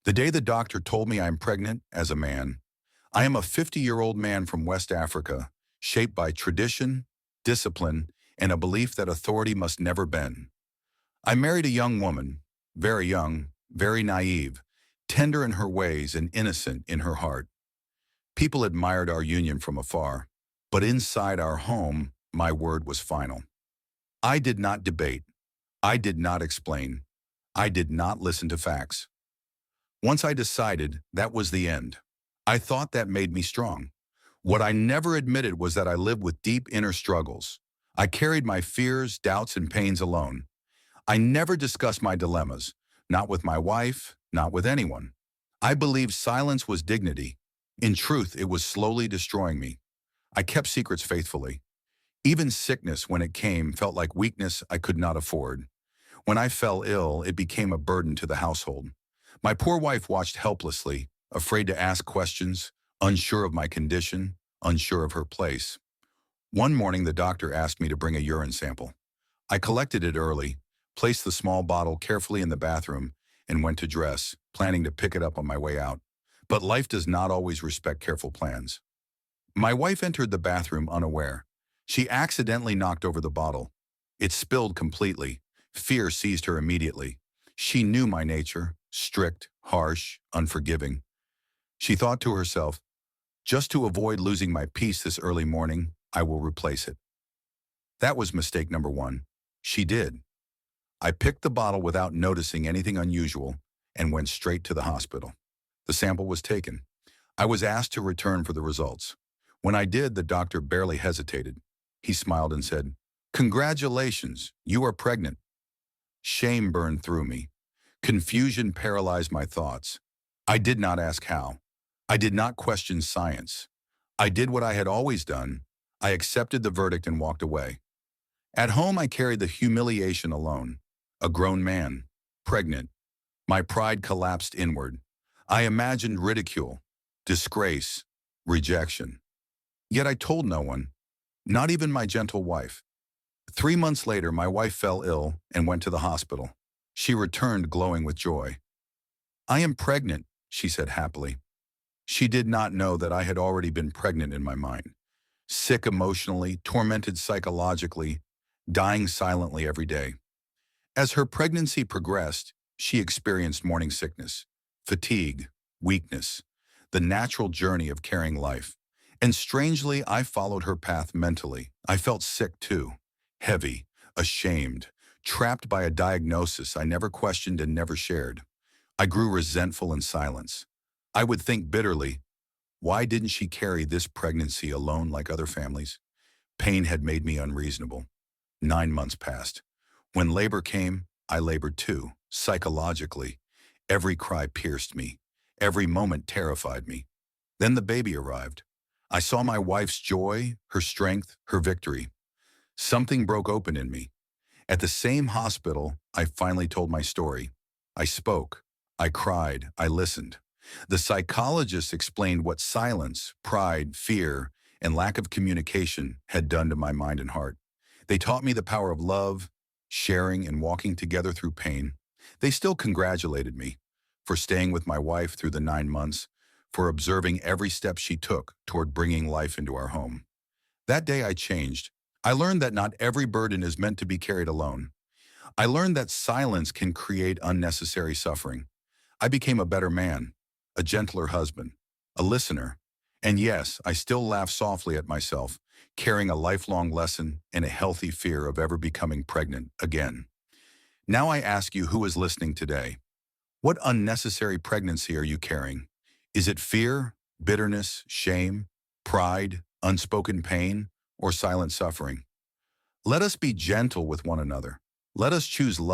The day the doctor told me I'm pregnant as a man, I am a 50-year-old man from West Africa, shaped by tradition, discipline, and a belief that authority must never bend. I married a young woman, very young, very naive, tender in her ways and innocent in her heart. People admired our union from afar, but inside our home, my word was final. I did not debate. I did not explain. I did not listen to facts. Once I decided, that was the end. I thought that made me strong. What I never admitted was that I lived with deep inner struggles. I carried my fears, doubts, and pains alone. I never discussed my dilemmas, not with my wife, not with anyone. I believed silence was dignity. In truth, it was slowly destroying me. I kept secrets faithfully. Even sickness, when it came, felt like weakness I could not afford. When I fell ill, it became a burden to the household. My poor wife watched helplessly, afraid to ask questions, unsure of my condition, unsure of her place. One morning, the doctor asked me to bring a urine sample. I collected it early, placed the small bottle carefully in the bathroom, and went to dress, planning to pick it up on my way out. But life does not always respect careful plans. My wife entered the bathroom unaware. She accidentally knocked over the bottle. It spilled completely. Fear seized her immediately. She knew my nature, strict, harsh, unforgiving. She thought to herself, just to avoid losing my peace this early morning, I will replace it. That was mistake number one. She did. I picked the bottle without noticing anything unusual and went straight to the hospital. The sample was taken. I was asked to return for the results. When I did, the doctor barely hesitated. He smiled and said, "Congratulations, you are pregnant." Shame burned through me. Confusion paralyzed my thoughts. I did not ask how. I did not question science. I did what I had always done. I accepted the verdict and walked away. At home, I carried the humiliation alone. A grown man, pregnant. My pride collapsed inward. I imagined ridicule, disgrace, rejection. Yet I told no one, not even my gentle wife. 3 months later, my wife fell ill and went to the hospital. She returned glowing with joy. "I am pregnant," she said happily. She did not know that I had already been pregnant in my mind. Sick emotionally, tormented psychologically, dying silently every day. As her pregnancy progressed, she experienced morning sickness, fatigue, weakness, the natural journey of carrying life. And strangely, I followed her path mentally. I felt sick too, heavy, ashamed, trapped by a diagnosis I never questioned and never shared. I grew resentful in silence. I would think bitterly, why didn't she carry this pregnancy alone like other families? Pain had made me unreasonable. 9 months passed. When labor came, I labored too, psychologically. Every cry pierced me. Every moment terrified me. Then the baby arrived. I saw my wife's joy, her strength, her victory. Something broke open in me. At the same hospital, I finally told my story. I spoke. I cried. I listened. The psychologist explained what silence, pride, fear, and lack of communication had done to my mind and heart. They taught me the power of love, sharing, and walking together through pain. They still congratulated me for staying with my wife through the 9 months, for observing every step she took toward bringing life into our home. That day I changed. I learned that not every burden is meant to be carried alone. I learned that silence can create unnecessary suffering. I became a better man, a gentler husband, a listener. And yes, I still laugh softly at myself, carrying a lifelong lesson and a healthy fear of ever becoming pregnant again. Now I ask you, who is listening today? What unnecessary pregnancy are you carrying? Is it fear, bitterness, shame, pride, unspoken pain, or silent suffering? Let us be gentle with one another. Let us choose love.